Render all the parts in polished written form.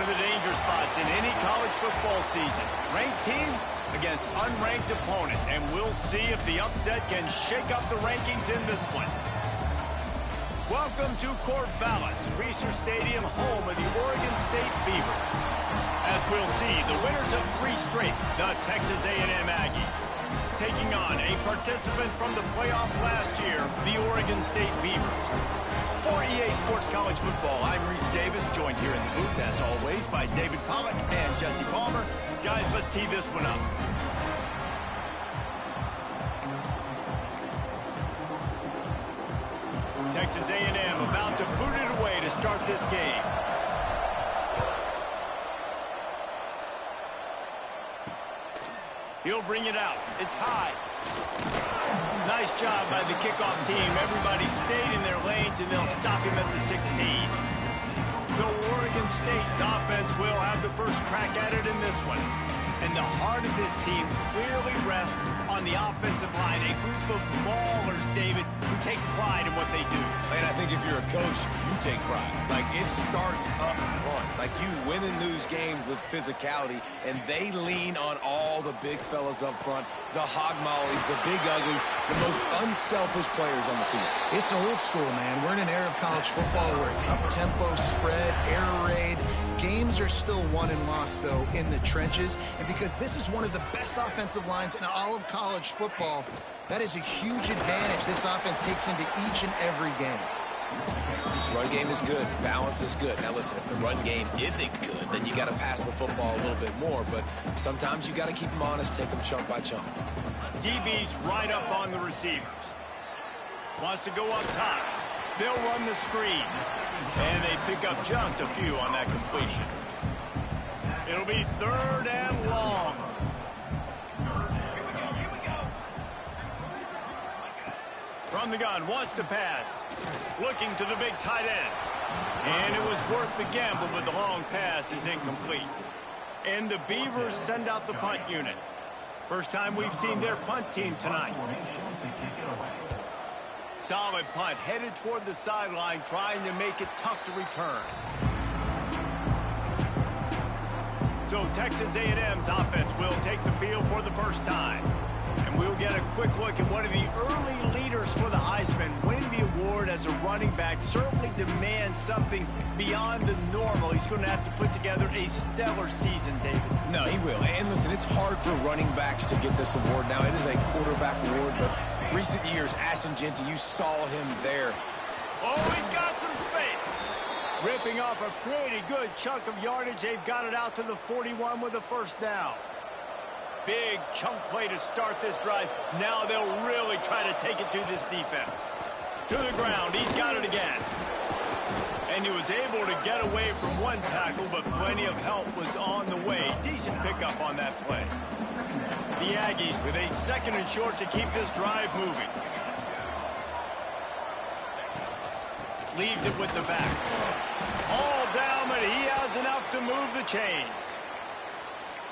of the danger spots in any college football season. Ranked team against unranked opponent, and we'll see if the upset can shake up the rankings in this one. Welcome to Corvallis, Reser Stadium, home of the Oregon State Beavers. As we'll see, the winners of 3 straight, the Texas A&M Aggies, taking on a participant from the playoff last year, the Oregon State Beavers. For EA Sports College Football, I'm Reese Davis, joined here in the booth, as always, by David Pollack and Jesse Palmer. Guys, let's tee this one up. Texas A&M about to boot it away to start this game. He'll bring it out. It's high. Nice job by the kickoff team. Everybody stayed in their lanes, and they'll stop him at the 16. So Oregon State's offense will have the first crack at it in this one. And the heart of this team clearly rests on the offensive line. A group of maulers, David, who take pride in what they do. And I think if you're a coach, you take pride. Like, it starts up front. Like, you win and lose games with physicality, and they lean on all the big fellas up front, the hog mollies, the big uglies, the most unselfish players on the field. It's old school, man. We're in an era of college football where it's up-tempo, spread, air raid. Games are still won and lost, though, in the trenches. And because this is one of the best offensive lines in all of college football, that is a huge advantage this offense takes into each and every game. Run game is good. Balance is good. Now, listen, if the run game isn't good, then you got to pass the football a little bit more. But sometimes you got to keep them honest, take them chunk by chunk. DB's right up on the receivers. Wants to go up top. They'll run the screen. And they pick up just a few on that completion. It'll be 3rd and long. From the gun, wants to pass. Looking to the big tight end. And it was worth the gamble, but the long pass is incomplete. And the Beavers send out the punt unit. First time we've seen their punt team tonight. Solid punt, headed toward the sideline, trying to make it tough to return. So Texas A&M's offense will take the field for the first time. And we'll get a quick look at one of the early leaders for the Heisman. Winning the award as a running back certainly demands something beyond the normal. He's going to have to put together a stellar season, David. No, he will. And listen, it's hard for running backs to get this award. Now, it is a quarterback award, but recent years, Ashton Genty, you saw him there. Oh, he's got some space. Ripping off a pretty good chunk of yardage. They've got it out to the 41 with a first down. Big chunk play to start this drive. Now they'll really try to take it to this defense. To the ground. He's got it again. And he was able to get away from one tackle, but plenty of help was on the way. Decent pickup on that play. The Aggies with a 2nd and short to keep this drive moving. Leaves it with the back. All down, but he has enough to move the chains.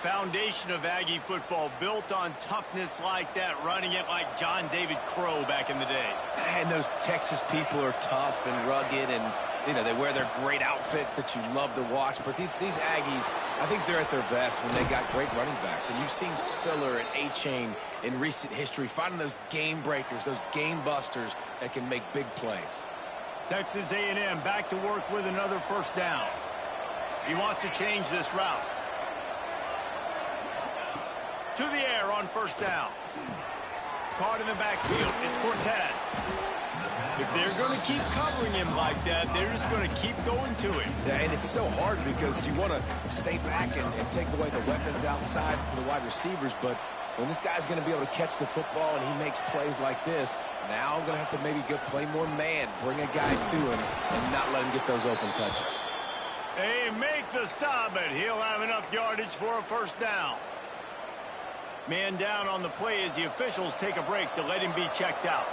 Foundation of Aggie football built on toughness like that, running it like John David Crow back in the day. And those Texas people are tough and rugged, and you know, they wear their great outfits that you love to watch. But these Aggies, I think they're at their best when they got great running backs. And you've seen Spiller and A-Chain in recent history finding those game breakers, those game busters that can make big plays. Texas A&M back to work with another first down. He wants to change this route. To the air on first down. Caught in the backfield. It's Cortez. If they're going to keep covering him like that, they're just going to keep going to him. Yeah, and it's so hard because you want to stay back and take away the weapons outside for the wide receivers, but when this guy's going to be able to catch the football and he makes plays like this, now I'm going to have to maybe go play more man, bring a guy to him, and not let him get those open touches. They make the stop, but he'll have enough yardage for a first down. Man down on the play as the officials take a break to let him be checked out.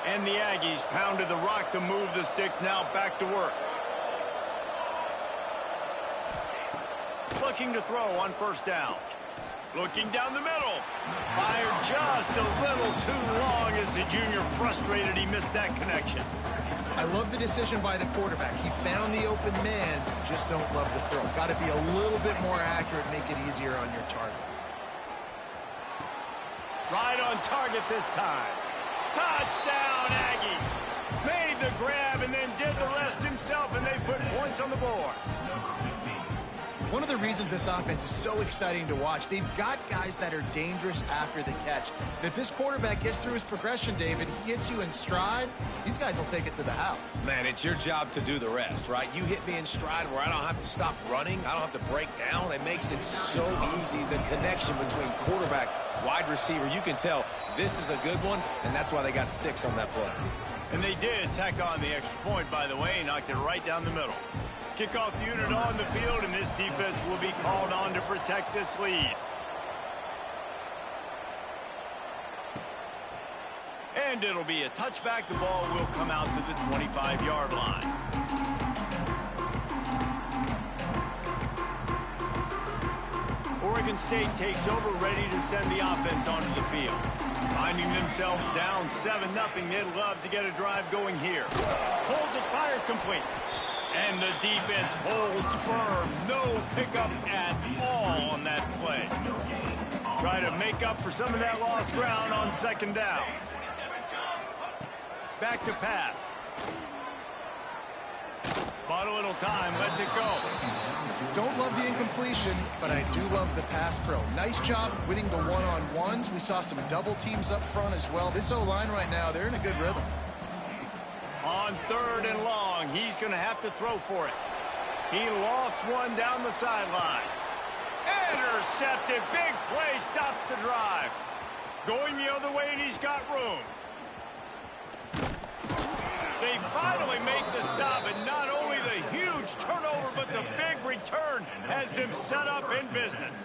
And the Aggies pounded the rock to move the sticks, now back to work. Looking to throw on first down. Looking down the middle. Fired just a little too long as the junior frustrated he missed that connection. I love the decision by the quarterback. He found the open man, just don't love the throw. Got to be a little bit more accurate, make it easier on your target. Right on target this time. Touchdown, Aggies. Made the grab and then did the rest himself, and they put points on the board. One of the reasons this offense is so exciting to watch, they've got guys that are dangerous after the catch. And if this quarterback gets through his progression, David, he hits you in stride, these guys will take it to the house. Man, it's your job to do the rest, right? You hit me in stride where I don't have to stop running. I don't have to break down. It makes it so easy. The connection between quarterback, wide receiver, you can tell this is a good one, and that's why they got 6 on that play. And they did tack on the extra point, by the way, knocked it right down the middle. Kickoff unit on the field, and this defense will be called on to protect this lead. And it'll be a touchback. The ball will come out to the 25-yard line. Oregon State takes over, ready to send the offense onto the field. Finding themselves down 7-0, they'd love to get a drive going here. Pulls it, fired complete. And the defense holds firm. No pickup at all on that play. Try to make up for some of that lost ground on second down. Back to pass. Bought a little time, lets it go. Don't love the incompletion, but I do love the pass pro. Nice job winning the one-on-ones. We saw some double teams up front as well. This O-line right now, they're in a good rhythm. On 3rd and long, he's going to have to throw for it. He lofts one down the sideline. Intercepted. Big play stops the drive. Going the other way, and he's got room. They finally make the stop, and not only the huge turnover, but the big return has them set up in business.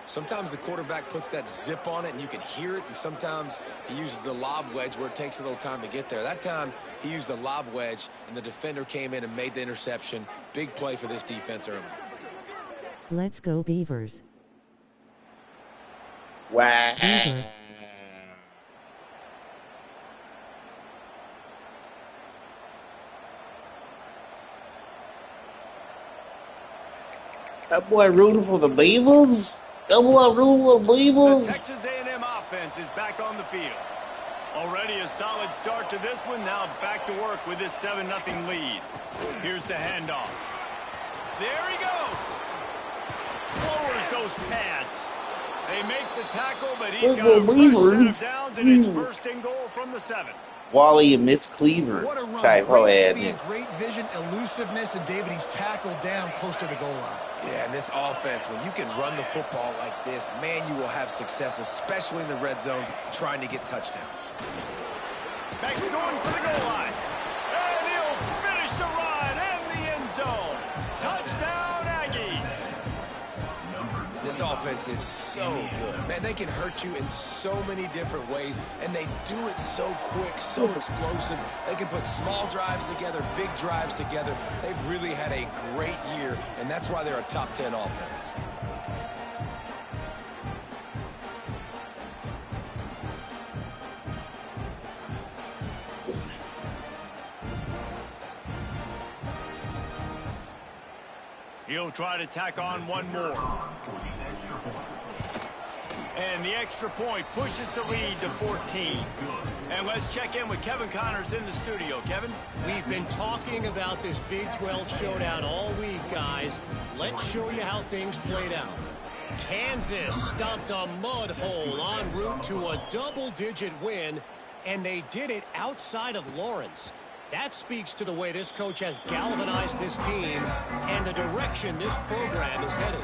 Sometimes the quarterback puts that zip on it and you can hear it, and sometimes he uses the lob wedge where it takes a little time to get there. That time he used the lob wedge and the defender came in and made the interception. Big play for this defense early. Let's go Beavers. Wow. Beaver. That boy rooting for the Beavers? That boy rooting for the The Beavers? Texas A&M offense is back on the field. Already a solid start to this one. Now back to work with this 7-0 lead. Here's the handoff. There he goes. Lowers those pads. They make the tackle, but he's got a fresh set of downs, and it's 1st and goal from the 7. Wally and Miss Cleaver. What a run. Type Great of speed, great vision, elusiveness, and David, he's tackled down close to the goal line. Yeah, and this offense, when you can run the football like this, man, you will have success, especially in the red zone, trying to get touchdowns. Max going for the goal line. And he'll finish the run in the end zone. Touchdown, Aggies. This offense is so good. Man, they can hurt you in so many different ways, and they do it so quick, so explosive. They can put small drives together, big drives together. They've really had a great year, and that's why they're a top 10 offense. He'll try to tack on one more. And the extra point pushes the lead to 14. And let's check in with Kevin Connors in the studio. Kevin? We've been talking about this Big 12 showdown all week, guys. Let's show you how things played out. Kansas stomped a mud hole en route to a double-digit win, and they did it outside of Lawrence. That speaks to the way this coach has galvanized this team and the direction this program is headed.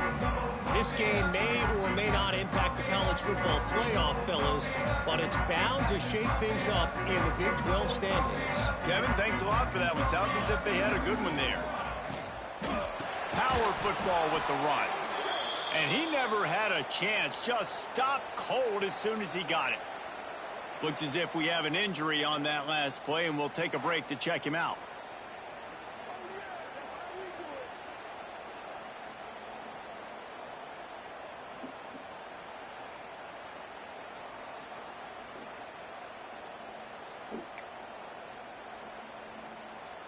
This game may or may not impact the college football playoff, fellas, but it's bound to shake things up in the Big 12 standings. Kevin, thanks a lot for that one. Sounds as if they had a good one there. Power football with the run. And he never had a chance. Just stopped cold as soon as he got it. Looks as if we have an injury on that last play, and we'll take a break to check him out.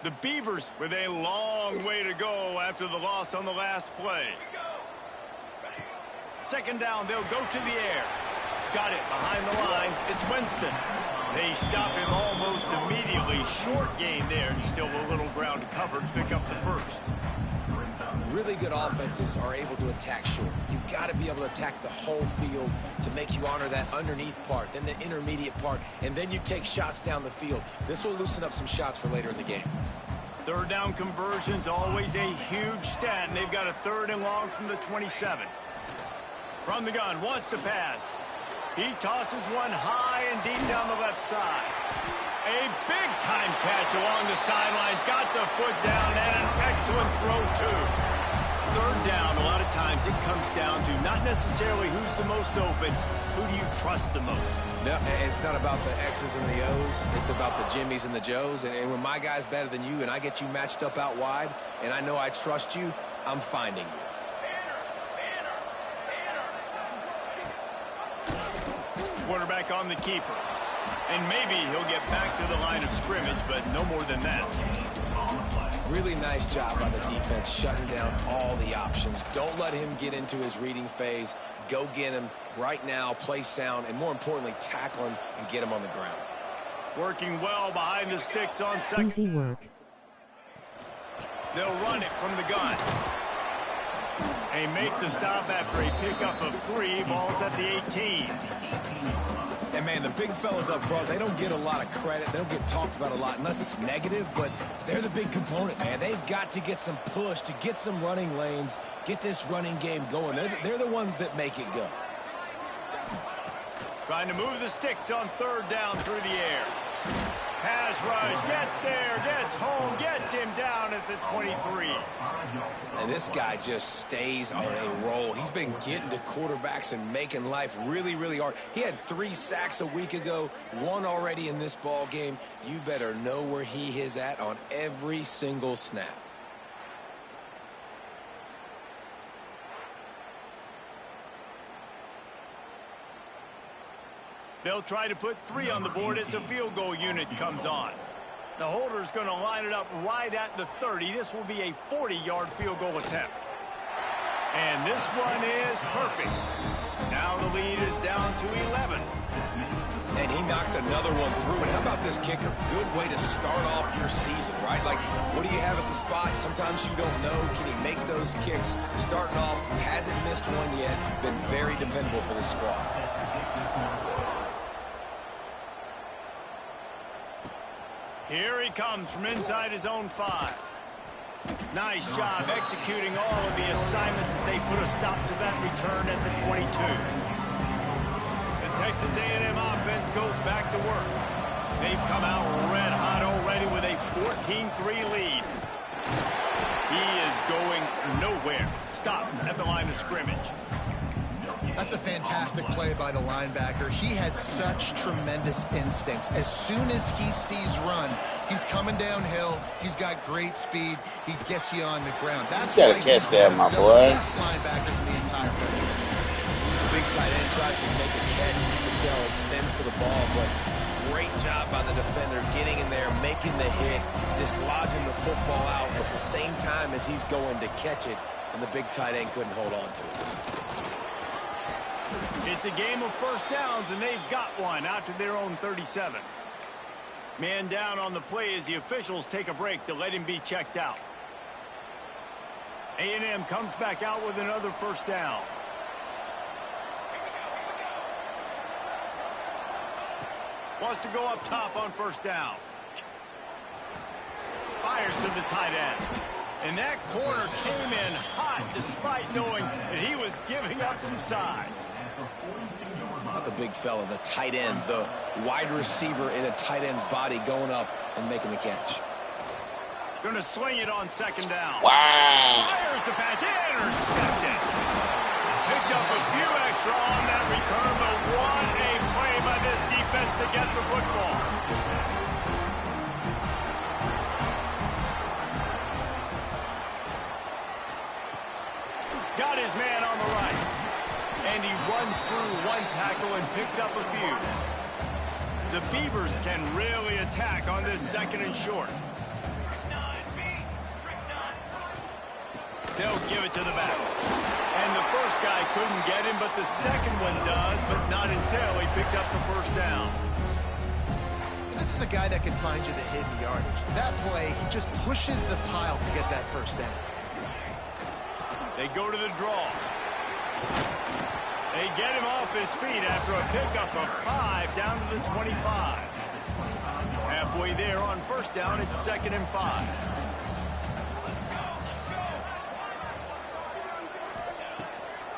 The Beavers with a long way to go after the loss on the last play. Second down, they'll go to the air. Got it behind the line. It's Winston. They stop him almost immediately. Short gain there, and still a little ground to cover to pick up the first. Really good offenses are able to attack short. You've got to be able to attack the whole field to make you honor that underneath part, then the intermediate part, and then you take shots down the field. This will loosen up some shots for later in the game. Third down conversion's always a huge stat, and they've got a 3rd and long from the 27. From the gun, wants to pass. He tosses one high and deep down the left side. A big-time catch along the sidelines. Got the foot down, and an excellent throw, too. Third down, a lot of times it comes down to not necessarily who's the most open, who do you trust the most? No, it's not about the X's and the O's. It's about the Jimmies and the Joes. And when my guy's better than you and I get you matched up out wide and I know I trust you, I'm finding you. Quarterback on the keeper. And maybe he'll get back to the line of scrimmage, but no more than that. Really nice job by the defense shutting down all the options. Don't let him get into his reading phase. Go get him right now, play sound, and more importantly, tackle him and get him on the ground. Working well behind the sticks on second. Easy work. They'll run it from the gun. They make the stop after a pickup of 3. Ball's at the 18. And, man, the big fellas up front, they don't get a lot of credit. They don't get talked about a lot unless it's negative, but they're the big component, man. They've got to get some push, to get some running lanes, get this running game going. They're the ones that make it go. Trying to move the sticks on 3rd down through the air. Pass rush, gets there, gets home, gets him down at the 23. And this guy just stays on a roll. He's been getting to quarterbacks and making life really, really hard. He had 3 sacks a week ago, 1 already in this ball game. You better know where he is at on every single snap. They'll try to put 3 on the board as the field goal unit comes on. The holder's going to line it up right at the 30. This will be a 40-yard field goal attempt. And this one is perfect. Now the lead is down to 11. And he knocks another one through. And how about this kicker? Good way to start off your season, right? Like, what do you have at the spot? Sometimes you don't know. Can he make those kicks? Starting off, hasn't missed one yet. Been very dependable for this squad. Here he comes from inside his own 5. Nice job executing all of the assignments as they put a stop to that return at the 22. The Texas A&M offense goes back to work. They've come out red hot already with a 14-3 lead. He is going nowhere. Stop at the line of scrimmage. That's a fantastic play by the linebacker. He has such tremendous instincts. As soon as he sees run, he's coming downhill. He's got great speed. He gets you on the ground. That's you gotta catch that, my boy. Best linebackers in the entire country. Big tight end tries to make a catch. You can tell extends for the ball, but great job by the defender getting in there, making the hit, dislodging the football out at the same time as he's going to catch it, and the big tight end couldn't hold on to it. It's a game of first downs, and they've got one out to their own 37. Man down on the play as the officials take a break to let him be checked out. A&M comes back out with another first down. Wants to go up top on first down. Fires to the tight end. And that corner came in hot despite knowing that he was giving up some size. Not the big fella, the tight end, the wide receiver in a tight end's body going up and making the catch. Going to swing it on second down. Wow. Fires the pass, intercepted. Picked up a few extra on that return, but what a play by this defense to get the football. Got his man on the right. And he runs through one tackle and picks up a few. The Beavers can really attack on this 2nd and short. They'll give it to the back. And the first guy couldn't get him, but the second one does, but not until he picks up the first down. This is a guy that can find you the hidden yardage. That play, he just pushes the pile to get that first down. They go to the draw. They get him off his feet after a pickup of 5 down to the 25. Halfway there on first down, it's 2nd and 5.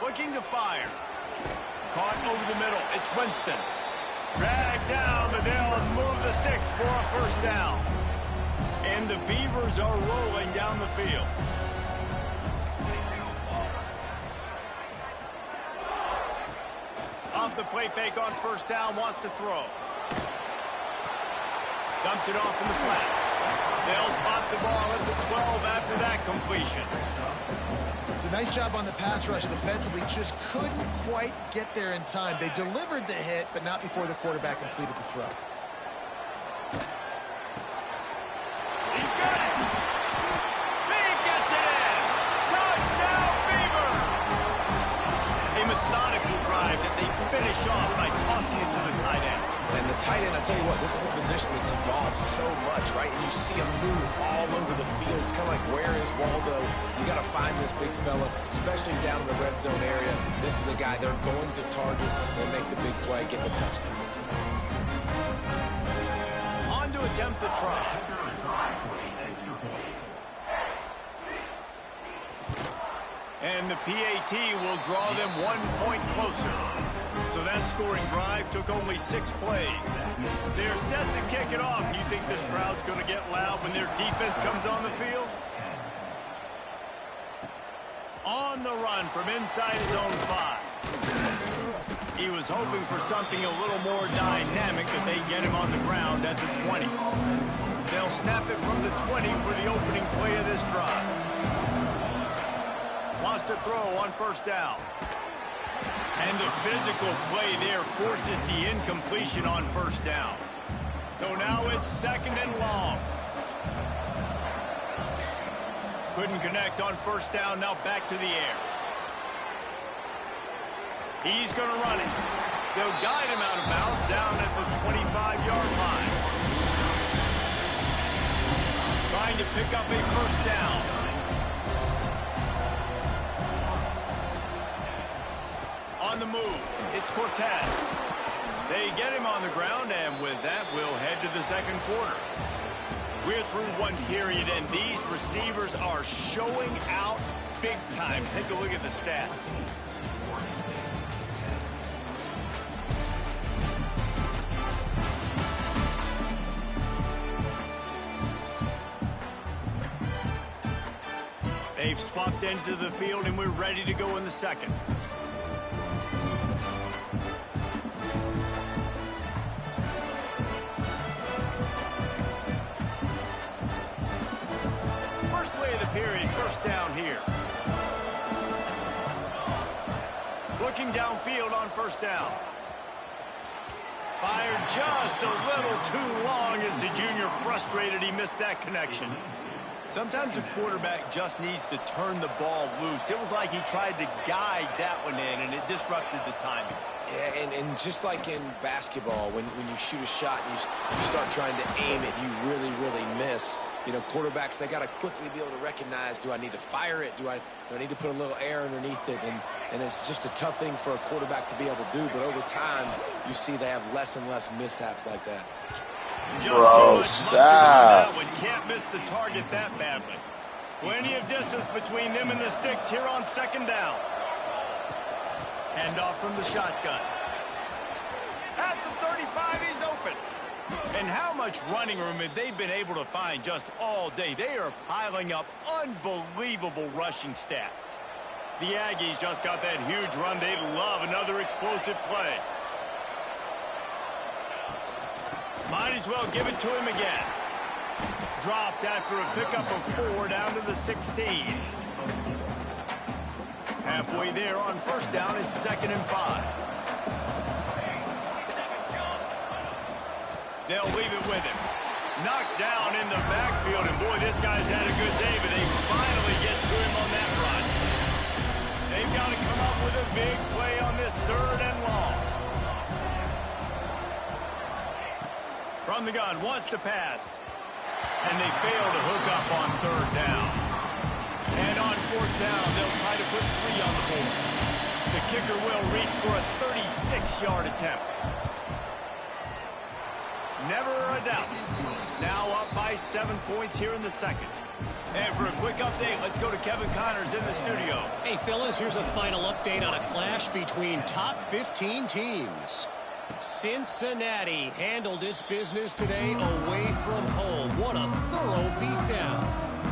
Looking to fire. Caught over the middle. It's Winston. Dragged down, but they'll move the sticks for a first down. And the Beavers are rolling down the field. Off the play fake on first down, wants to throw. Dumps it off in the flats. They'll spot the ball at the 12 after that completion. It's a nice job on the pass rush defensively. Just couldn't quite get there in time. They delivered the hit, but not before the quarterback completed the throw. He's got it. He gets it in. Touchdown, Beaver. A methodical drive that they finish off by tossing it to the tight end. And the tight end, I tell you what, this is a position that's evolved so much, right? And you see him move all over the field. It's kind of like, where is Waldo? You got to find this big fella, especially down in the red zone area. This is the guy they're going to target. They'll make the big play, get the touchdown. On to attempt the try. And the PAT will draw them 1 point closer. So that scoring drive took only 6 plays. They're set to kick it off. You think this crowd's going to get loud when their defense comes on the field? On the run from inside his own 5. He was hoping for something a little more dynamic, but they get him on the ground at the 20. They'll snap it from the 20 for the opening play of this drive. Wants to throw on first down. And the physical play there forces the incompletion on first down. So now it's 2nd and long. Couldn't connect on first down, now back to the air. He's going to run it. They'll guide him out of bounds down at the 25-yard line. Trying to pick up a first down. On the move, it's Cortez. They get him on the ground, and with that, we'll head to the second quarter. We're through one period, and these receivers are showing out big time. Take a look at the stats. They've swapped ends of the field, and we're ready to go in the second. First play of the period, first down here. Looking downfield on first down. Fired just a little too long as the junior frustrated. He missed that connection. Sometimes a quarterback just needs to turn the ball loose. It was like he tried to guide that one in, and it disrupted the timing. Yeah, and just like in basketball, when you shoot a shot and you start trying to aim it, you really, really miss. You know, quarterbacks, they got to quickly be able to recognize, do I need to fire it? Do I need to put a little air underneath it? And it's just a tough thing for a quarterback to be able to do. But over time, you see they have less and less mishaps like that. Bro, stop. Can't miss the target that badly. Plenty of distance between them and the sticks here on second down. Hand off from the shotgun. At the 35, he's open. And how much running room have they been able to find just all day? They are piling up unbelievable rushing stats. The Aggies just got that huge run. They love another explosive play. Might as well give it to him again. Dropped after a pickup of 4 down to the 16. Halfway there on first down, it's 2nd and 5. They'll leave it with him. Knocked down in the backfield, and boy, this guy's had a good day, but they finally get to him on that run. They've got to come up with a big play on this 3rd and long. From the gun, wants to pass. And they fail to hook up on 3rd down. And on 4th down, they'll try to put 3 on the board. The kicker will reach for a 36-yard attempt. Never a doubt. Now up by 7 points here in the 2nd. And for a quick update, let's go to Kevin Connors in the studio. Hey, fellas, here's a final update on a clash between top 15 teams. Cincinnati handled its business today away from home. What a thorough beatdown.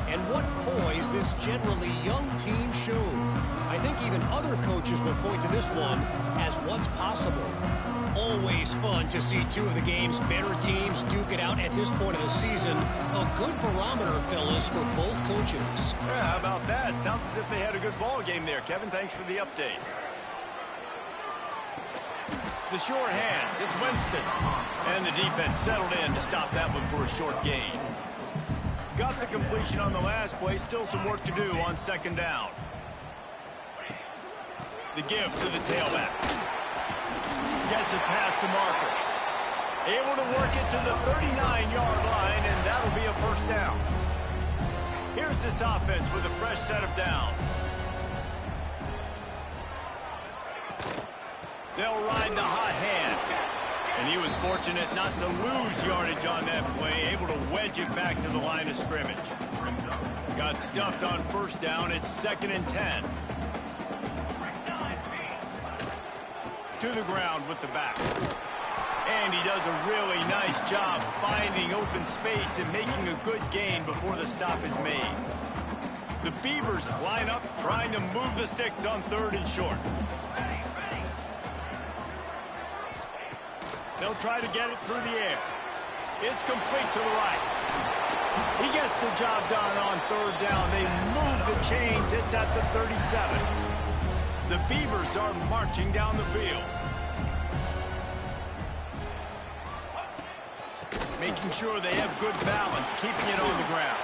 And what poise this generally young team showed. I think even other coaches will point to this one as what's possible. Always fun to see 2 of the game's better teams duke it out at this point of the season. A good barometer, fellas, for both coaches. Yeah, how about that? Sounds as if they had a good ball game there. Kevin, thanks for the update. The short hands, it's Winston. And the defense settled in to stop that one for a short gain. Got the completion on the last play, still some work to do on 2nd down. The give to the tailback. Gets it past the marker. Able to work it to the 39-yard line, and that'll be a 1st down. Here's this offense with a fresh set of downs. They'll ride the hot hand. And he was fortunate not to lose yardage on that play, able to wedge it back to the line of scrimmage. Got stuffed on 1st down. It's 2nd and 10. To the ground with the back. And he does a really nice job finding open space and making a good gain before the stop is made. The Beavers line up trying to move the sticks on 3rd and short. They'll try to get it through the air. It's complete to the right. He gets the job done on 3rd down. They move the chains. It's at the 37. The Beavers are marching down the field. Making sure they have good balance, keeping it on the ground.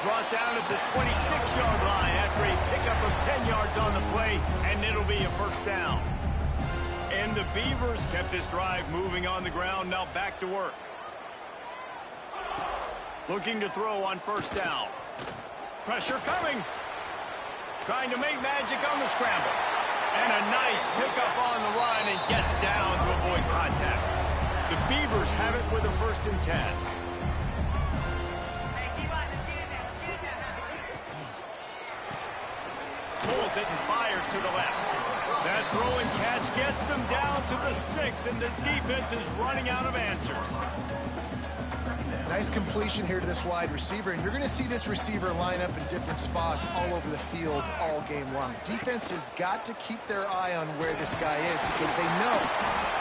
Brought down at the 26-yard line after a pickup of 10 yards on the play, and it'll be a 1st down. And the Beavers kept this drive moving on the ground, now back to work. Looking to throw on 1st down. Pressure coming. Trying to make magic on the scramble. And a nice pickup on the run and gets down to avoid contact. The Beavers have it with a 1st and 10. Pulls it and fires to the left. That throw and catch gets them down to the 6, and the defense is running out of answers. Nice completion here to this wide receiver, and you're going to see this receiver line up in different spots all over the field all game long. Defense has got to keep their eye on where this guy is because they know.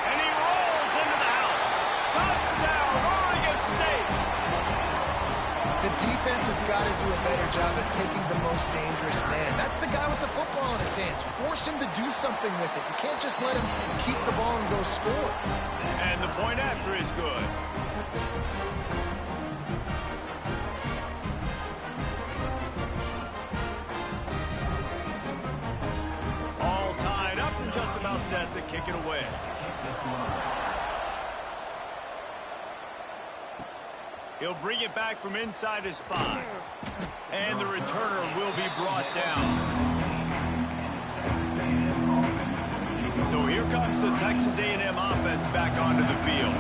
And he rolls into the house. Touchdown, Oregon State. The defense has got to do a better job of taking the most dangerous man. That's the guy with the football in his hands. Force him to do something with it. You can't just let him keep the ball and go score. And the point after is good. All tied up and just about set to kick it away. He'll bring it back from inside his 5. And the returner will be brought down. So here comes the Texas A&M offense back onto the field.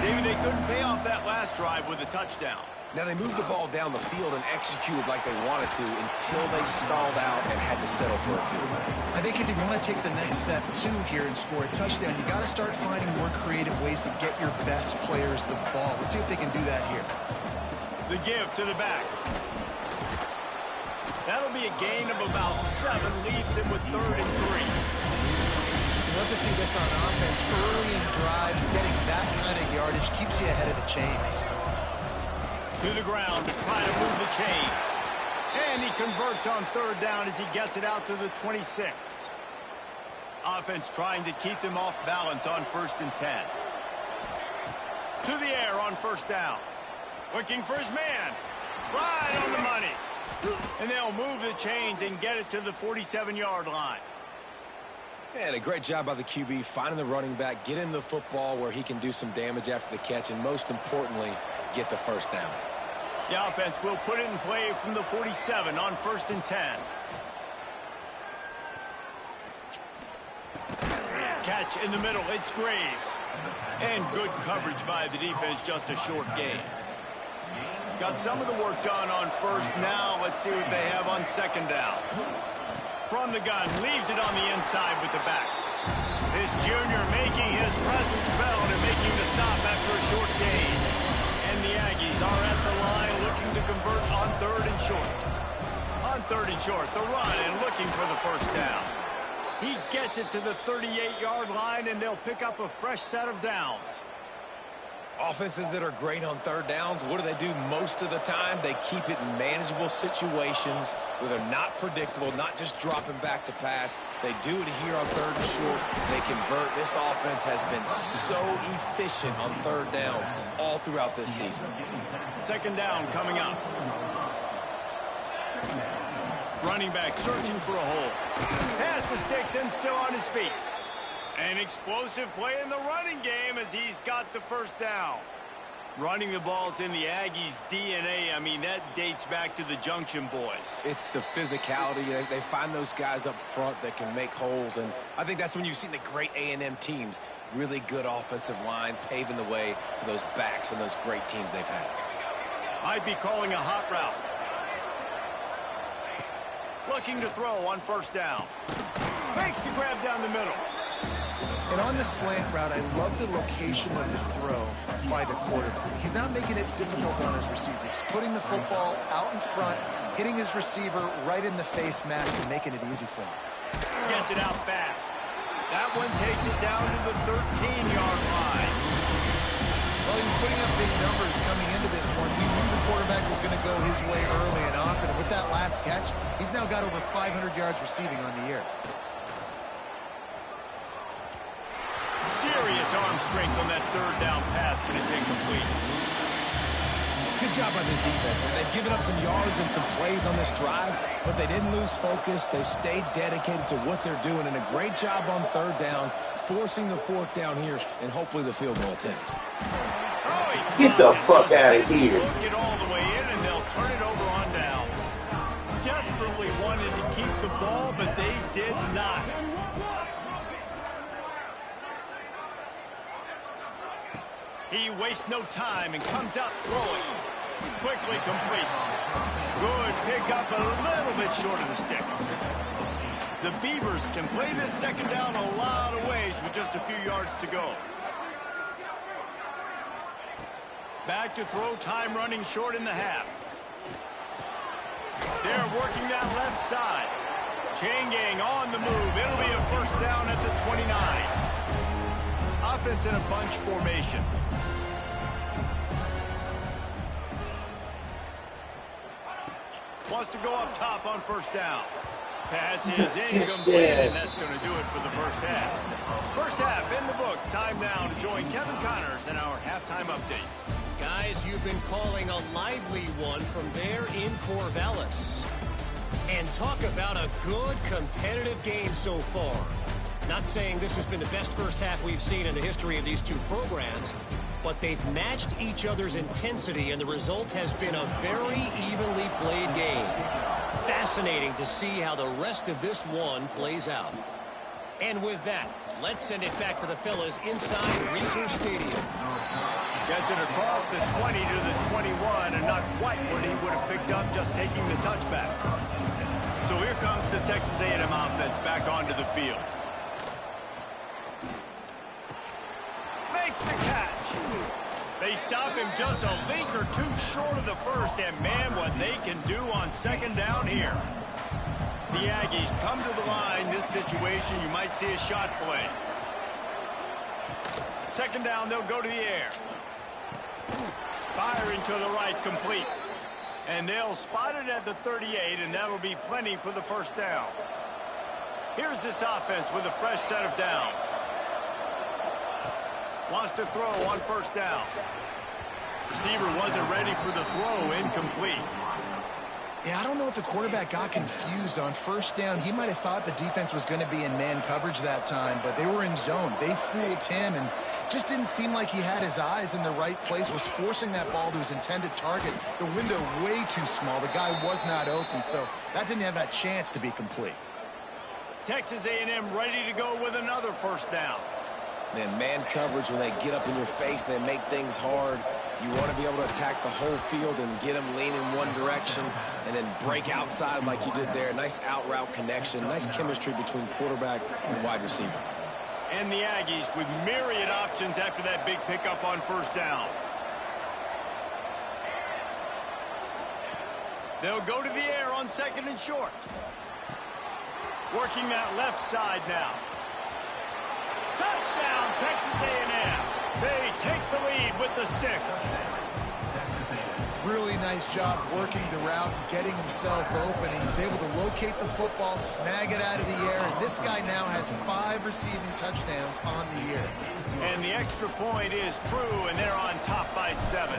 David, they couldn't pay off that last drive with a touchdown. Now, they moved the ball down the field and executed like they wanted to until they stalled out and had to settle for a field goal. I think if you want to take the next step, too, here and score a touchdown, you got to start finding more creative ways to get your best players the ball. Let's see if they can do that here. The give to the back. That'll be a gain of about 7, leaves him with 3rd and 3. You love to see this on offense. Early in drives, getting that kind of yardage keeps you ahead of the chains. To the ground to try to move the chains. And he converts on 3rd down as he gets it out to the 26. Offense trying to keep them off balance on 1st and 10. To the air on 1st down. Looking for his man. Right on the money. And they'll move the chains and get it to the 47-yard line. And a great job by the QB finding the running back, getting the football where he can do some damage after the catch, and most importantly, get the first down. The offense will put it in play from the 47 on 1st and 10. Catch in the middle. It's Graves. And good coverage by the defense, just a short gain. Got some of the work done on 1st. Now let's see what they have on 2nd down. From the gun, leaves it on the inside with the back. This junior making his presence felt and making the stop after a short gain. And the Aggies are at the line looking to convert on 3rd and short. On 3rd and short, the run and looking for the first down. He gets it to the 38-yard line, and they'll pick up a fresh set of downs. Offenses that are great on 3rd downs, what do? Most of the time, they keep it in manageable situations where they're not predictable, not just dropping back to pass. They do it here on 3rd and short. They convert. This offense has been so efficient on 3rd downs all throughout this season. 2nd down coming up. Running back searching for a hole. Pass the sticks and still on his feet. An explosive play in the running game as he's got the first down. Running the ball's in the Aggies' DNA. I mean, that dates back to the Junction Boys. It's the physicality. They find those guys up front that can make holes, and I think that's when you've seen the great A&M teams. Really good offensive line, paving the way for those backs and those great teams they've had. Might be calling a hot route. Looking to throw on 1st down. Makes the grab down the middle. And on the slant route, I love the location of the throw by the quarterback. He's not making it difficult on his receiver. He's putting the football out in front, hitting his receiver right in the face mask and making it easy for him. Gets it out fast. That one takes it down to the 13-yard line. Well, he was putting up big numbers coming into this one. We knew the quarterback was going to go his way early and often. And with that last catch, he's now got over 500 yards receiving on the year. Serious arm strength on that 3rd down pass, but it's incomplete. Good job by this defense, man. They've given up some yards and some plays on this drive, but they didn't lose focus. They stayed dedicated to what they're doing, and a great job on 3rd down, forcing the 4th down here, and hopefully the field goal attempt. Get the fuck out of here. Look it all the way in, and they'll turn it over on downs. Desperately wanted to keep the ball, but they did not. He wastes no time and comes out throwing. Quickly complete. Good pickup, a little bit short of the sticks. The Beavers can play this 2nd down a lot of ways with just a few yards to go. Back to throw, time running short in the half. They're working that left side. Chain gang on the move. It'll be a first down at the 29. Offense in a bunch formation. Wants to go up top on 1st down. Pass is incomplete, and that's going to do it for the first half. First half in the books. Time now to join Kevin Connors in our halftime update. Guys, you've been calling a lively one from there in Corvallis. And talk about a good competitive game so far. Not saying this has been the best first half we've seen in the history of these two programs, but they've matched each other's intensity, and the result has been a very evenly played game. Fascinating to see how the rest of this one plays out. And with that, let's send it back to the fellas inside Reser Stadium. Gets it across the 20 to the 21, and not quite what he would have picked up just taking the touchback. So here comes the Texas A&M offense back onto the field. Makes the catch. They stop him just a link or two short of the first, and man, what they can do on 2nd down here. The Aggies come to the line. This situation, you might see a shot play. 2nd down, they'll go to the air. Firing to the right, complete. And they'll spot it at the 38, and that'll be plenty for the first down. Here's this offense with a fresh set of downs. Wants to throw on 1st down. Receiver wasn't ready for the throw, incomplete. Yeah, I don't know if the quarterback got confused on first down. He might have thought the defense was going to be in man coverage that time, but they were in zone. They fooled him and just didn't seem like he had his eyes in the right place, was forcing that ball to his intended target. The window way too small. The guy was not open, so that didn't have that chance to be complete. Texas A&M ready to go with another first down. Man coverage, when they get up in your face and they make things hard, you want to be able to attack the whole field and get them lean in one direction and then break outside like you did there. Nice out route connection, nice chemistry between quarterback and wide receiver. And the Aggies with myriad options after that big pickup on first down. They'll go to the air on second and short. Working that left side now. Touchdown, Texas A&M. They take the lead with the 6. Really nice job working the route and getting himself open. He was able to locate the football, snag it out of the air, and this guy now has 5 receiving touchdowns on the year. And the extra point is true, and they're on top by 7.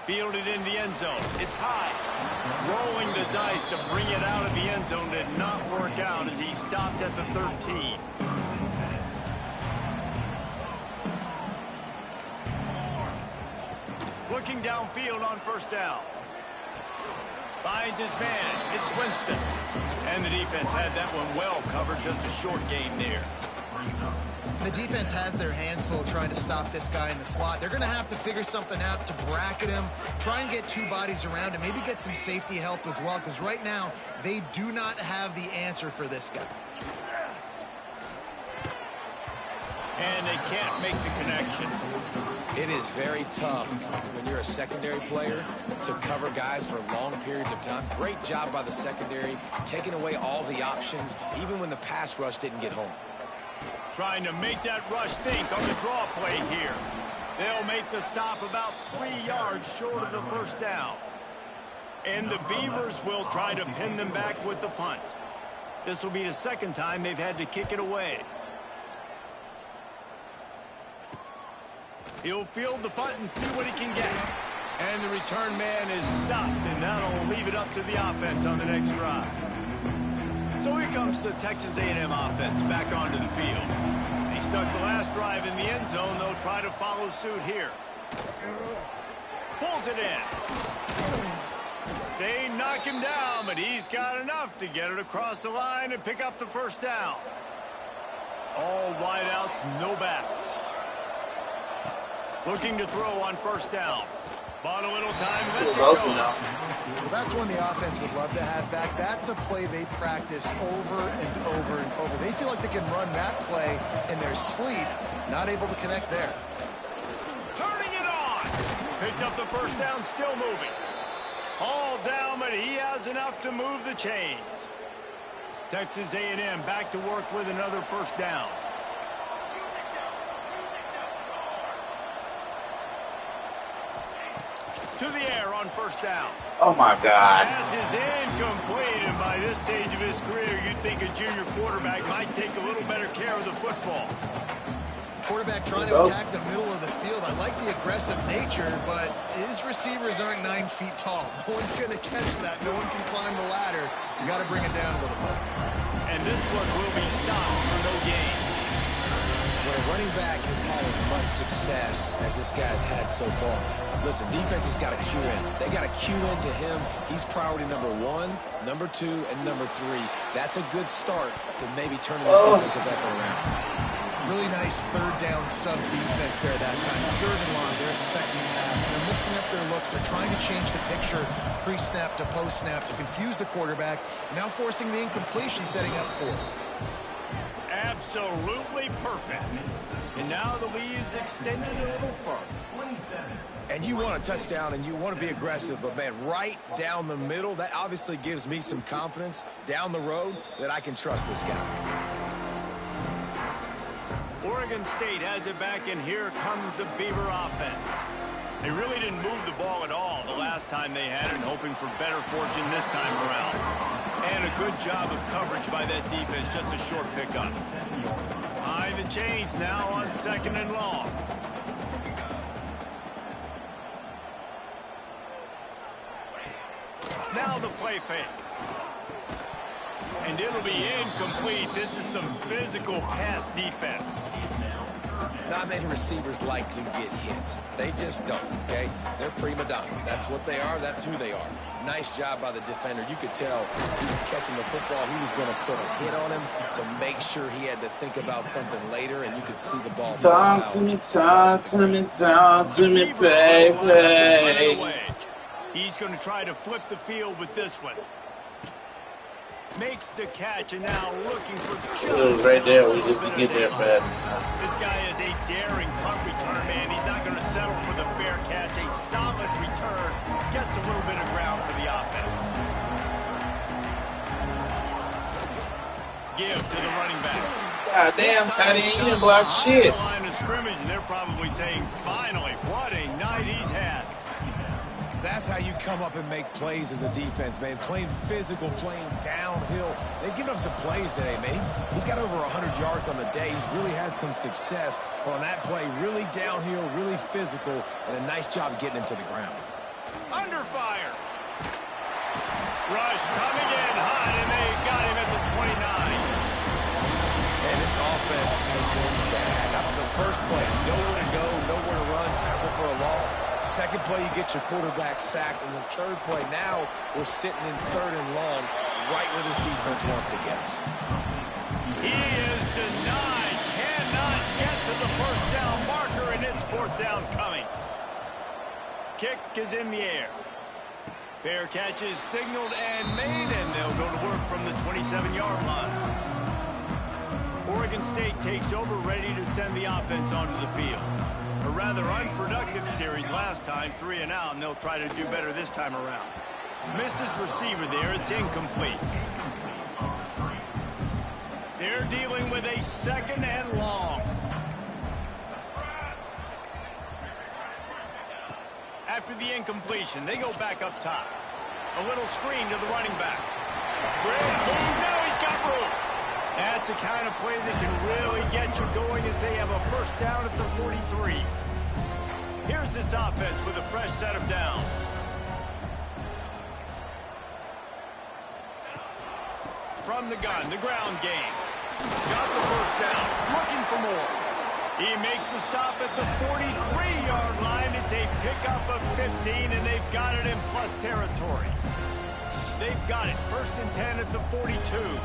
Fielded in the end zone. It's high. Rolling the dice to bring it out of the end zone did not work out as he stopped at the 13. Looking downfield on first down. Finds his man. It's Winston. And the defense had that one well covered. Just a short gain there. The defense has their hands full trying to stop this guy in the slot. They're going to have to figure something out to bracket him, try and get 2 bodies around him, maybe get some safety help as well, because right now they do not have the answer for this guy. And they can't make the connection. It is very tough when you're a secondary player to cover guys for long periods of time. Great job by the secondary, taking away all the options, even when the pass rush didn't get home. Trying to make that rush think on the draw play here. They'll make the stop about 3 yards short of the first down. And the Beavers will try to pin them back with the punt. This will be the second time they've had to kick it away. He'll field the punt and see what he can get. And the return man is stopped, and that'll leave it up to the offense on the next drive. So here comes the Texas A&M offense back onto the field. They stuck the last drive in the end zone. They'll try to follow suit here. Pulls it in. They knock him down, but he's got enough to get it across the line and pick up the first down. All wideouts, no backs. Looking to throw on first down. Bought a little time, lets it go. Well, that's one the offense would love to have back. That's a play they practice over and over and over. They feel like they can run that play in their sleep, not able to connect there. Turning it on. Picks up the first down, still moving. All down, but he has enough to move the chains. Texas A&M back to work with another first down. To the air on first down. Oh my God. Pass is incomplete, and by this stage of his career, you'd think a junior quarterback might take a little better care of the football. Quarterback trying to attack the middle of the field. I like the aggressive nature, but his receivers aren't 9 feet tall. No one's going to catch that. No one can climb the ladder. You got to bring it down a little bit. And this one will be stopped for no gain. When a running back has had as much success as this guy's had so far, listen, defense has got to cue in. They got to cue in to him. He's priority number 1, number 2, and number 3. That's a good start to maybe turning this defensive effort around. Really nice third down sub defense there that time. It's 3rd and long. They're expecting pass. They're mixing up their looks. They're trying to change the picture pre-snap to post-snap to confuse the quarterback. Now forcing the incompletion, setting up 4th. Absolutely perfect. And now the lead is extended a little further. And you want a touchdown and you want to be aggressive, but man, right down the middle, that obviously gives me some confidence down the road that I can trust this guy. Oregon State has it back, and here comes the Beaver offense. They really didn't move the ball at all the last time they had it, hoping for better fortune this time around. And a good job of coverage by that defense, just a short pickup. Behind the chains now on 2nd and long. Now the play fake. And it'll be incomplete. This is some physical pass defense. Not many receivers like to get hit. They just don't, okay? They're prima donnas. That's what they are. That's who they are. Nice job by the defender. You could tell he was catching the football. He was going to put a hit on him to make sure he had to think about something later, and you could see the ball. Talk to me, baby. He's going to try to flip the field with this one. Makes the catch, and now looking for just... It was right there. We just get there fast. This guy is a daring punt return, man. He's not going to settle for the fair catch. A solid return gets a little bit of ground for the offense. Give to the running back. God damn, tight end, you didn't block shit. Line of scrimmage, and they're probably saying, finally, what a night he's had. That's how you come up and make plays as a defense, man. Playing physical, playing downhill. They've given up some plays today, man. He's got over 100 yards on the day. He's really had some success on that play. Really downhill, really physical, and a nice job getting him to the ground. Under fire. Rush coming in hot, and they got him at the 29. Man, this offense has been bad. How about the first play? Nowhere to go, nowhere to run, tackle for a loss. Second play, you get your quarterback sacked. And the third play, now we're sitting in 3rd and long, right where this defense wants to get us. He is denied. Cannot get to the first down marker, and it's 4th down coming. Kick is in the air. Fair catch is signaled and made, and they'll go to work from the 27-yard line. Oregon State takes over, ready to send the offense onto the field. A rather unproductive series last time, 3 and out, and they'll try to do better this time around. Misses receiver there, it's incomplete. They're dealing with a 2nd and long. After the incompletion, they go back up top. A little screen to the running back. Great move, now he's got room. That's the kind of play that can really get you going as they have a 1st down at the 43. Here's this offense with a fresh set of downs. From the gun, the ground game. Got the 1st down, looking for more. He makes the stop at the 43-yard line. It's a pickup of 15, and they've got it in plus territory. They've got it, 1st and 10 at the 42.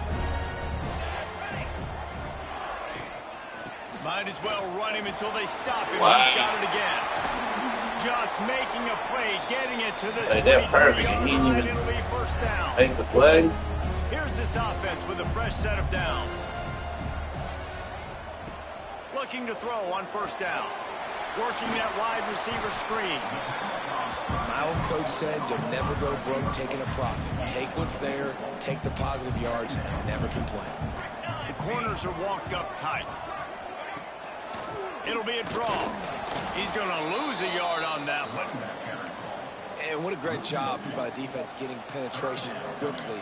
Might as well run him until they stop him. Wow. He's got it again. Just making a play, getting it to the 23-yard line. It'll be 1st down. Make the play. Here's this offense with a fresh set of downs. Looking to throw on 1st down. Working that wide receiver screen. My old coach said you'll never go broke taking a profit. Take what's there, take the positive yards, and never complain. The corners are walked up tight. It'll be a draw. He's going to lose a yard on that one. And what a great job by defense getting penetration quickly,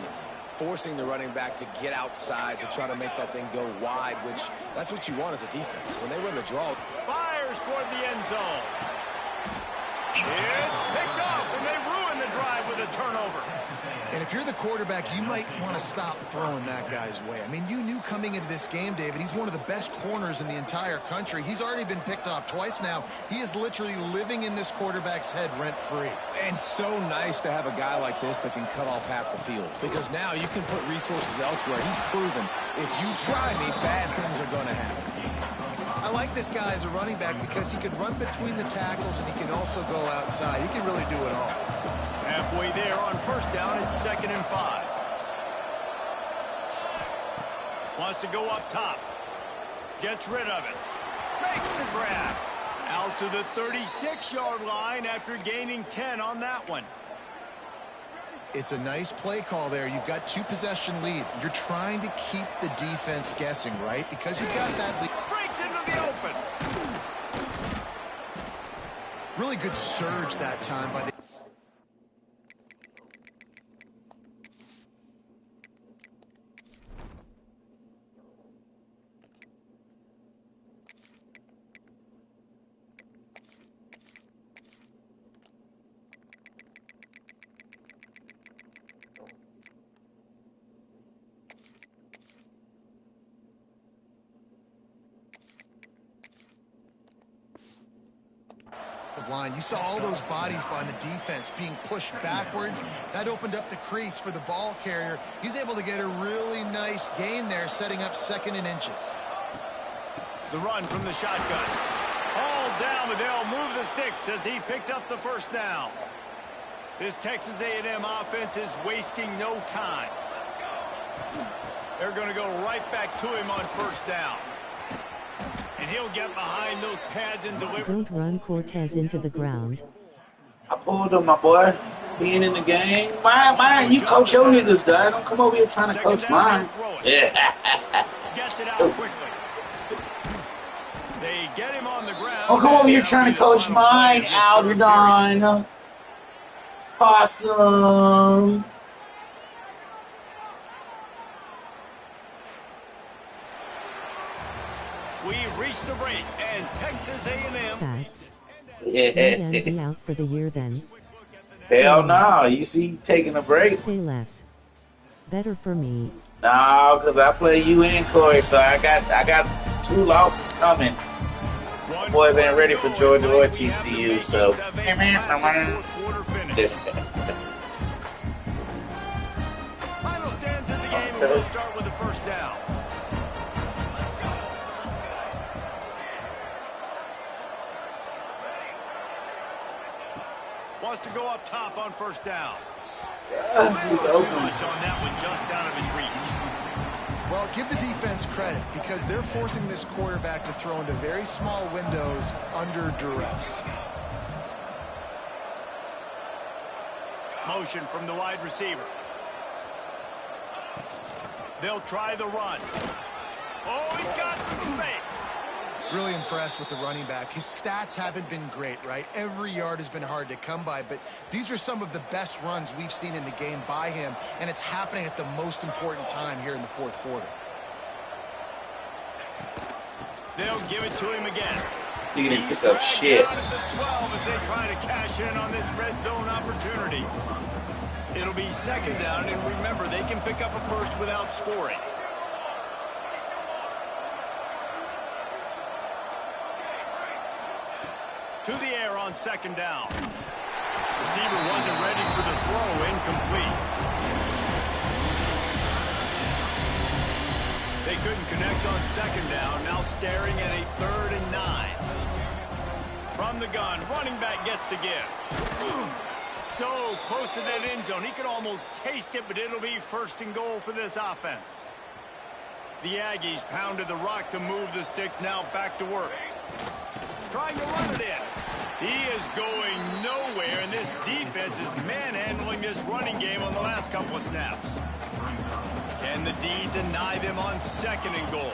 forcing the running back to get outside to try to make that thing go wide, which that's what you want as a defense. When they run the draw. Fires toward the end zone. It's picked off, and they ruin the drive with a turnover. And if you're the quarterback, you might want to stop throwing that guy's way. I mean, you knew coming into this game, David, he's one of the best corners in the entire country. He's already been picked off twice now. He is literally living in this quarterback's head rent-free. And so nice to have a guy like this that can cut off half the field. Because now you can put resources elsewhere. He's proven if you try me, bad things are going to happen. I like this guy as a running back because he can run between the tackles and he can also go outside. He can really do it all. Halfway there on 1st down, it's 2nd and 5. Wants to go up top. Gets rid of it. Makes the grab. Out to the 36-yard line after gaining 10 on that one. It's a nice play call there. You've got 2-possession lead. You're trying to keep the defense guessing, right? Because you've got that lead. Breaks into the open. Really good surge that time by the... offensive line. You saw all those bodies by the defense being pushed backwards. That opened up the crease for the ball carrier. He's able to get a really nice gain there, setting up 2nd and inches. The run from the shotgun. All down, but they'll move the sticks as he picks up the 1st down. This Texas A&M offense is wasting no time. They're going to go right back to him on 1st down. And he'll get behind those pads and deliver. Don't run Cortez into the ground. I pulled him, my boy. Being in the game. Mine, you coach your niggas, guy. Don't come over here trying to coach mine. Yeah. Gets it out quickly. They get him on the ground. Don't come over here trying to coach mine, Algernon. Possum. We reached the break, and Texas A&M. Facts. Yeah. Be out for the year then. Hell no. You see, taking a break. Say less. Better for me. No, because I play you and Corey, so I got 2 losses coming. My boys ain't ready for Georgia or TCU, so. Final stands in the game, and we'll start with the 1st down. Wants to go up top on 1st down. He's open. Too much on that one, just out of his reach. Well, give the defense credit because they're forcing this quarterback to throw into very small windows under duress. Motion from the wide receiver. They'll try the run. Oh, he's got some space. Really impressed with the running back. His stats haven't been great, right? Every yard has been hard to come by, but these are some of the best runs we've seen in the game by him, and it's happening at the most important time here in the 4th quarter. They'll give it to him again. He didn't pick up shit. Down at the 12 as they try to cash in on this red zone opportunity. It'll be 2nd down, and remember, they can pick up a 1st without scoring. To the air on 2nd down. Receiver wasn't ready for the throw, incomplete. They couldn't connect on 2nd down, now staring at a 3rd and 9. From the gun, running back gets to give. So close to that end zone, he could almost taste it, but it'll be 1st and goal for this offense. The Aggies pounded the rock to move the sticks, now back to work. Trying to run it in. He is going nowhere, and this defense is manhandling this running game on the last couple of snaps. Can the D deny them on 2nd and goal?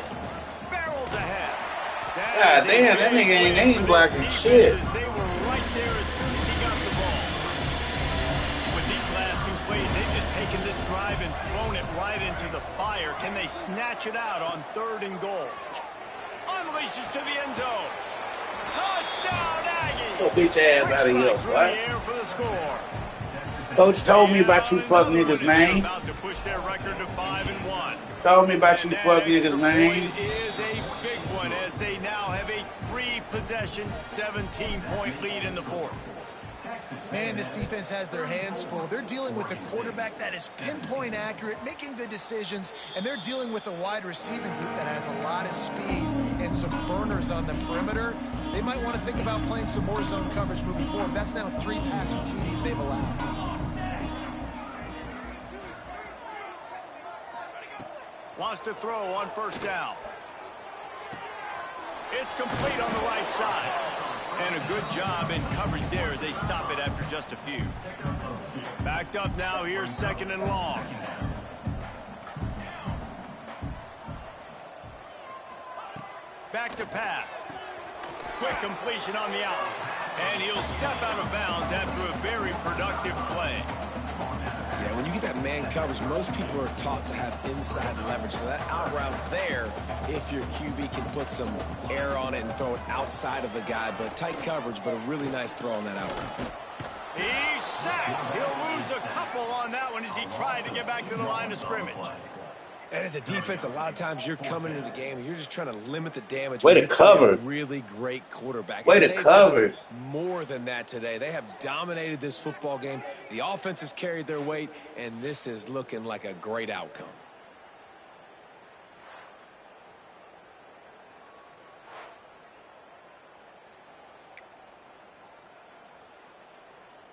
Barrels ahead. God damn, that nigga ain't blocking shit. They were right there as soon as he got the ball. With these last 2 plays, they've just taken this drive and thrown it right into the fire. Can they snatch it out on 3rd and goal? Unleashes to the end zone. Touchdown, Aggie! Go bitch ass out of here, what? For the score. Coach told me about you fuck niggas, man. About to push their record to 5-1. Told me about you fuck niggas, man. It is a big one as they now have a 3-possession, 17-point lead in the 4th. Man, this defense has their hands full. They're dealing with a quarterback that is pinpoint accurate, making good decisions, and they're dealing with a wide receiving group that has a lot of speed and some burners on the perimeter. They might want to think about playing some more zone coverage moving forward. That's now 3 passing TDs they've allowed. Wants to throw on 1st down. It's complete on the right side. And a good job in coverage there as they stop it after just a few. Backed up now, here's 2nd and long. Back to pass. Quick completion on the out. And he'll step out of bounds after a very productive play. Yeah, when you get that man coverage, most people are taught to have inside leverage. So that out route's there if your QB can put some air on it and throw it outside of the guy. But tight coverage, but a really nice throw on that out route. He's sacked. He'll lose a couple on that one as he tried to get back to the line of scrimmage. And as a defense, a lot of times you're coming into the game and you're just trying to limit the damage. Way to cover. Really great quarterback. Way to cover. More than that today. They have dominated this football game. The offense has carried their weight, and this is looking like a great outcome.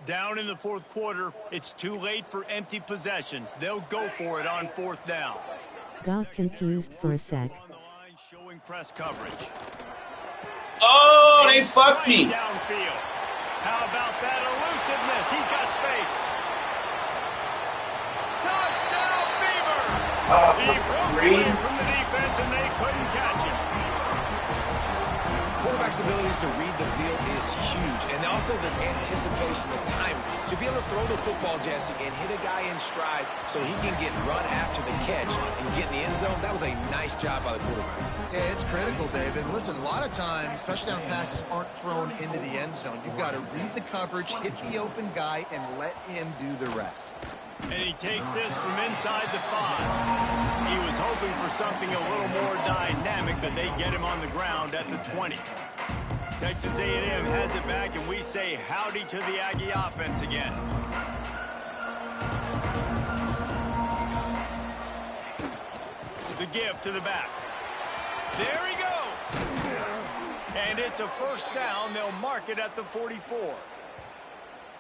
Down in the fourth quarter, it's too late for empty possessions. They'll go for it on fourth down. Got confused for a sec. On the line, showing press coverage. Oh, they fucked me. Downfield. How about that elusiveness? He's got space. Touchdown, Beavers! He broke away from the defense, and they couldn't catch him. Quarterback's abilities to read the field is huge, and also the anticipation, the time to be able to throw the football, Jesse, and hit a guy in stride so he can get run after the catch and get in the end zone. That was a nice job by the quarterback. Yeah, it's critical, David. Listen, a lot of times touchdown passes aren't thrown into the end zone. You've got to read the coverage, hit the open guy, and let him do the rest. And he takes this from inside the 5. He was hoping for something a little more dynamic, but they get him on the ground at the 20. Texas A&M has it back, and we say howdy to the Aggie offense again. The give to the back. There he goes. And it's a first down. They'll mark it at the 44.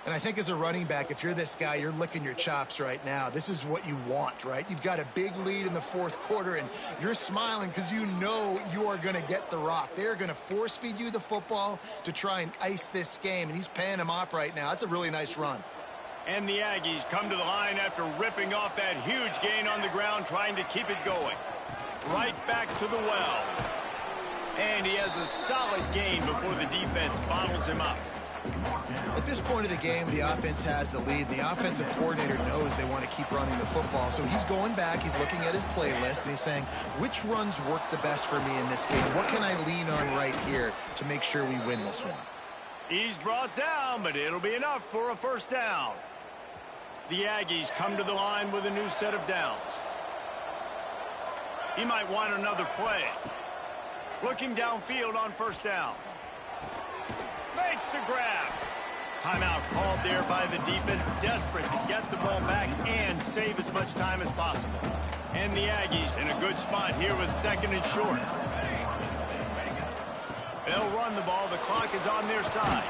And I think as a running back, if you're this guy, you're licking your chops right now. This is what you want, right? You've got a big lead in the fourth quarter, and you're smiling because you know you are going to get the rock. They're going to force-feed you the football to try and ice this game, and he's paying him off right now. That's a really nice run. And the Aggies come to the line after ripping off that huge gain on the ground, trying to keep it going. Right back to the well. And he has a solid gain before the defense bottles him up. At this point of the game, the offense has the lead. The offensive coordinator knows they want to keep running the football. So he's going back, he's looking at his playlist, and he's saying, which runs work the best for me in this game? What can I lean on right here to make sure we win this one? He's brought down, but it'll be enough for a first down. The Aggies come to the line with a new set of downs. He might want another play. Looking downfield on first down. Makes the grab. Timeout called there by the defense, desperate to get the ball back and save as much time as possible. And the Aggies in a good spot here with second and short. They'll run the ball. The clock is on their side.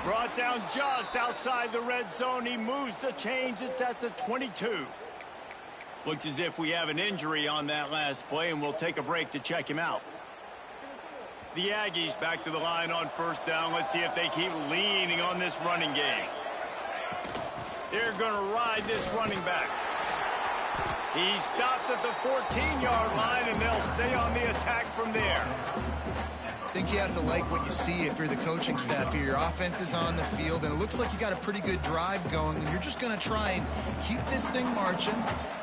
Brought down just outside the red zone. He moves the chains. It's at the 22. Looks as if we have an injury on that last play, and we'll take a break to check him out. The Aggies back to the line on first down. Let's see if they keep leaning on this running game. They're going to ride this running back. He stops at the 14-yard line, and they'll stay on the attack from there. I think you have to like what you see if you're the coaching staff here. Your offense is on the field, and it looks like you got a pretty good drive going, and you're just going to try and keep this thing marching,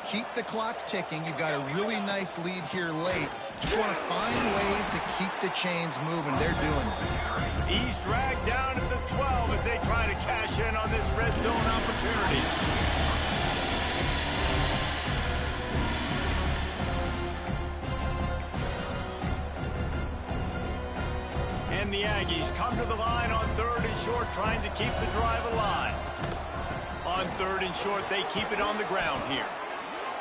keep the clock ticking. You've got a really nice lead here late. Just want to find ways to keep the chains moving. They're doing it. He's dragged down at the 12 as they try to cash in on this red zone opportunity. And the Aggies come to the line on third and short, trying to keep the drive alive. On third and short, they keep it on the ground here.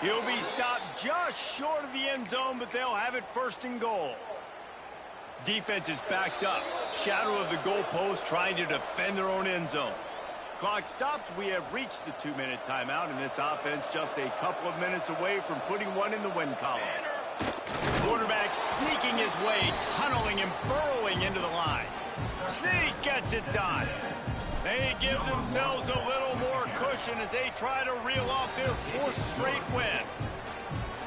He'll be stopped just short of the end zone, but they'll have it first and goal. Defense is backed up. Shadow of the goalpost, trying to defend their own end zone. Clock stops. We have reached the 2-minute timeout, and this offense just a couple of minutes away from putting one in the win column. Quarterback sneaking his way, tunneling and burrowing into the line. Sneak gets it done. They give themselves a little more cushion as they try to reel off their fourth straight win.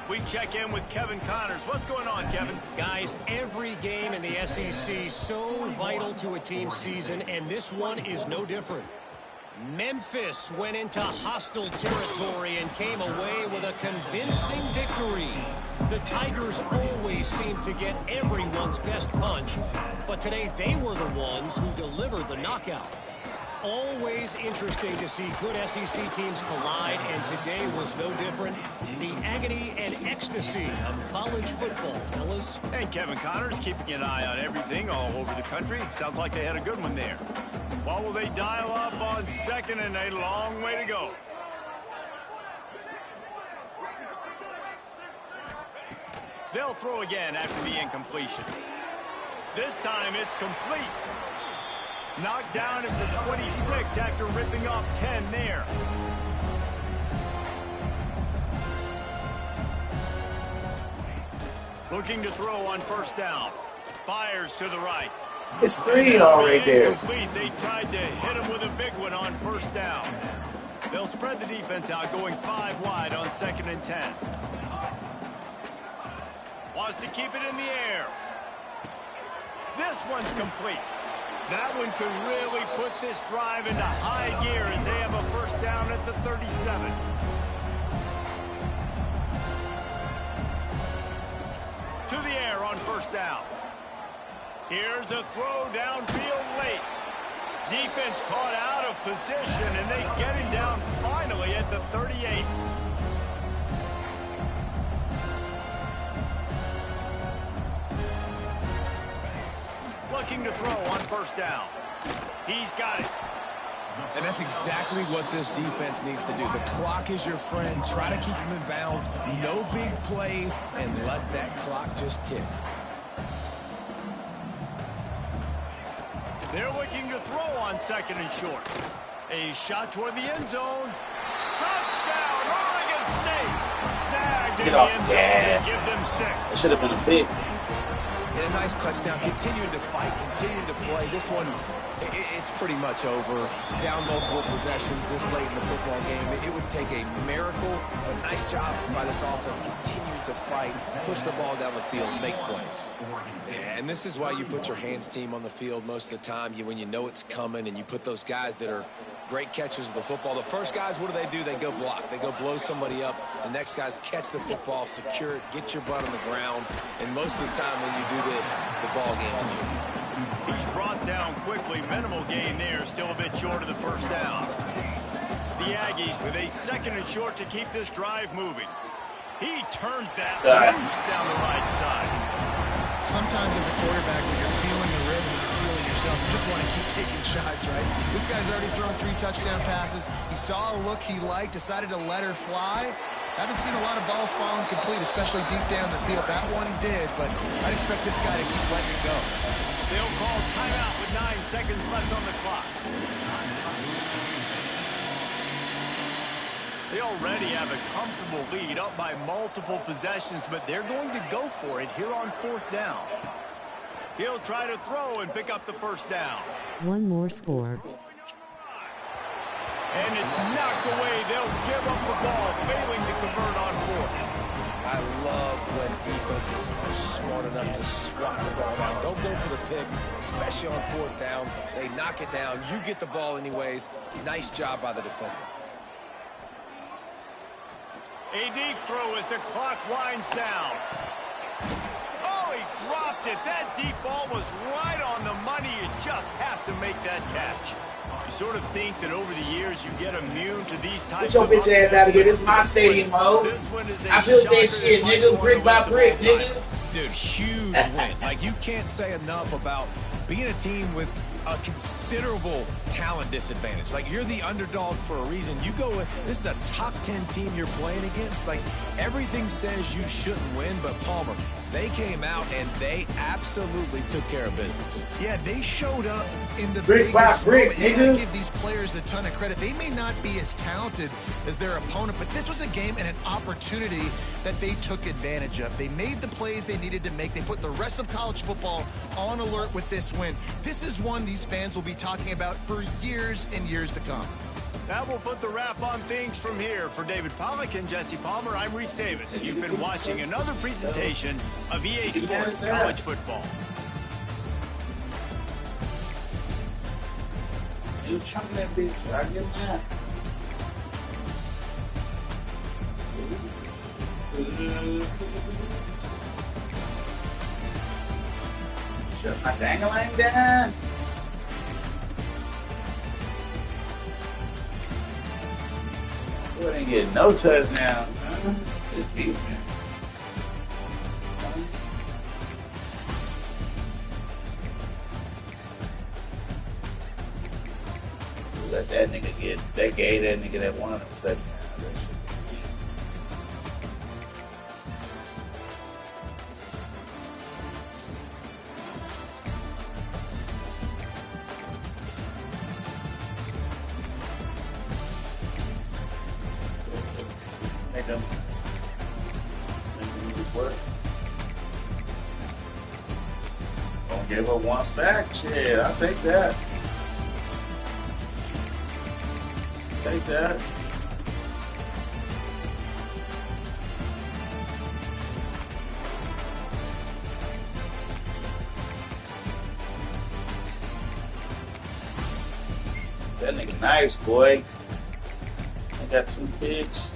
We check in with Kevin Connors. What's going on, Kevin? Guys, every game in the SEC so vital to a team's season, and this one is no different. Memphis went into hostile territory and came away with a convincing victory. The Tigers always seem to get everyone's best punch, but today they were the ones who delivered the knockout. Always interesting to see good SEC teams collide, and today was no different. The agony and ecstasy of college football, fellas. And Kevin Connors keeping an eye on everything all over the country. Sounds like they had a good one there. What will they dial up on 2nd and a long way to go? They'll throw again after the incompletion. This time it's complete. Knocked down at the 26 after ripping off 10 there. Looking to throw on 1st down. Fires to the right. It's 3 already there. They tried to hit him with a big one on 1st down. They'll spread the defense out, going 5 wide on 2nd and 10. Wants to keep it in the air. This one's complete. That one could really put this drive into high gear as they have a 1st down at the 37. To the air on 1st down. Here's a throw downfield late. Defense caught out of position, and they get him down finally at the 38. Looking to throw on 1st down. He's got it. And that's exactly what this defense needs to do. The clock is your friend. Try to keep him in bounds. No big plays, and let that clock just tick. They're looking to throw on 2nd and short. A shot toward the end zone. Touchdown, Oregon State. Snagged in the end zone and give them 6. It should have been a big. And a nice touchdown. Continuing to fight, continuing to play. This one, it's pretty much over. Down multiple possessions this late in the football game. It would take a miracle. A nice job by this offense continuing to fight, push the ball down the field, make plays. And this is why you put your hands team on the field most of the time. When you know it's coming, and you put those guys that are great catchers of the football. The first guys, what do? They go block. They go blow somebody up. The next guys catch the football, secure it, get your butt on the ground. And most of the time when you do this, the ball game is over. He's brought down quickly. Minimal gain there. Still a bit short of the 1st down. The Aggies with a 2nd and short to keep this drive moving. He turns that loose down the right side. Sometimes as a quarterback, when you're feeling the rhythm and you're feeling yourself, you just want to keep taking shots, right? This guy's already thrown 3 touchdown passes. He saw a look he liked, decided to let her fly. Haven't seen a lot of balls falling complete, especially deep down the field. That one did, but I'd expect this guy to keep letting it go. They'll call timeout with 9 seconds left on the clock. They already have a comfortable lead, up by multiple possessions, but they're going to go for it here on 4th down. He'll try to throw and pick up the 1st down. One more score. And it's knocked away. They'll give up the ball, failing to convert on 4th. I love when defenses are smart enough to swat the ball down. Don't go for the pick, especially on 4th down. They knock it down. You get the ball anyways. Nice job by the defender. A deep throw as the clock winds down. Oh, he dropped it. That deep ball was right on the money. You just have to make that catch. You sort of think that over the years you get immune to these types of... Get your bitch ass out of here. This is my stadium, Mo. I built that shit, nigga, brick by brick, nigga. Dude, huge win. Like, you can't say enough about being a team with a considerable talent disadvantage. Like, you're the underdog for a reason. You go with, this is a top 10 team you're playing against. Like, everything says you shouldn't win, but Palmer, they came out and they absolutely took care of business. Yeah, they showed up in the brick by brick, you gotta give these players a ton of credit. They may not be as talented as their opponent, but this was a game and an opportunity that they took advantage of. They made the plays they needed to make. They put the rest of college football on alert with this win. This is one these fans will be talking about for years and years to come. That will put the wrap on things from here. For David Pollack and Jesse Palmer, I'm Reese Davis. You've been watching another presentation of EA Sports College Football. You chunk that bitch. I get that. Shut my dang-a-lang down. You ain't getting no touchdown. This defense. Let that nigga get, that gave that nigga that one of them touchdowns. Make them just work. Don't give up one sack. Shit, I'll take that. Take that. That nigga nice, boy. They got 2 picks.